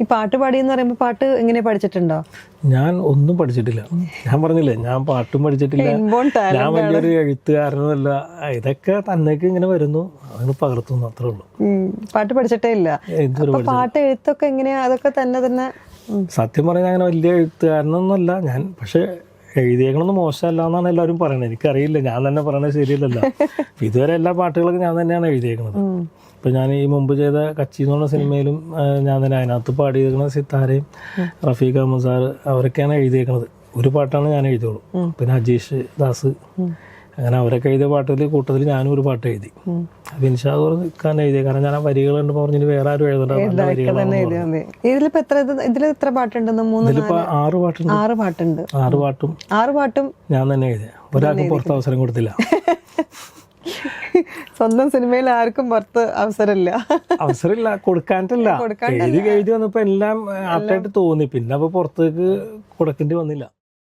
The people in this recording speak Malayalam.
ഈ പാട്ട് പാടിയെന്ന് പറയുമ്പോൾ പാട്ട് എങ്ങനെ പഠിച്ചിട്ടുണ്ടോ? ഞാൻ ഒന്നും പഠിച്ചിട്ടില്ല. ഞാൻ പറഞ്ഞില്ലേ, ഞാൻ പാട്ടും പഠിച്ചിട്ടില്ല, ഞാൻ വലിയൊരു എഴുത്തുകാരനല്ല. ഇതൊക്കെ തന്നേക്ക് ഇങ്ങനെ വരുന്നു, അങ്ങനെ പകർത്തുന്നു, അത്രേ ഉള്ളൂ. പാട്ട് പഠിച്ചിട്ടേ ഇല്ല. പാട്ട് എഴുത്തൊക്കെ എങ്ങനെയാ? അതൊക്കെ തന്നെ സത്യം പറഞ്ഞാൽ അങ്ങനെ വലിയ എഴുത്തുകാരനൊന്നുമല്ല ഞാൻ. പക്ഷെ എഴുതിയേക്കണമെന്ന് മോശമല്ല എന്നാണ് എല്ലാവരും പറയുന്നത്. എനിക്കറിയില്ല, ഞാൻ തന്നെ പറയണത് ശരിയല്ലല്ലോ. ഇതുവരെ എല്ലാ പാട്ടുകളൊക്കെ ഞാൻ തന്നെയാണ് എഴുതിയേക്കുന്നത്. ഇപ്പം ഞാൻ ഈ മുമ്പ് ചെയ്ത കച്ചി എന്ന് പറഞ്ഞ സിനിമയിലും ഞാൻ തന്നെ അതിനകത്ത് പാടിയേക്കുന്നത് സിത്താരയും റഫീഖ് അഹമ്മദ് സാർ അവരൊക്കെയാണ് എഴുതിയേക്കുന്നത്. ഒരു പാട്ടാണ് ഞാൻ എഴുതിയോളൂ. പിന്നെ അജീഷ് ദാസ്, അങ്ങനെ അവരൊക്കെ എഴുതിയ പാട്ടിൽ കൂട്ടത്തിൽ ഞാനും ഒരു പാട്ട് എഴുതി. അത് ഇൻഷാദ് ഖാൻ എഴുതിയ, കാരണം ഞാൻ ആ വരികൾ കണ്ട് പറഞ്ഞിട്ട് വേറെ ആരും എഴുതണ്ട. ഇതിൽ എത്ര പാട്ടുണ്ടെന്ന്? ഇതിലിപ്പോ 6 പാട്ടുണ്ട്. 6 പാട്ടും ഞാൻ തന്നെ എഴുതിയ. ഒരാൾക്കും പുറത്ത് അവസരം കൊടുത്തില്ല. സ്വന്തം സിനിമയിൽ ആർക്കും പുറത്ത് അവസരമില്ല, കൊടുക്കാനിട്ടല്ല. എഴുതി വന്നപ്പോ എല്ലാം ആപ്റ്റായിട്ട് തോന്നി. പിന്നെ അപ്പൊ പുറത്തേക്ക് കൊടുക്കേണ്ടി വന്നില്ല.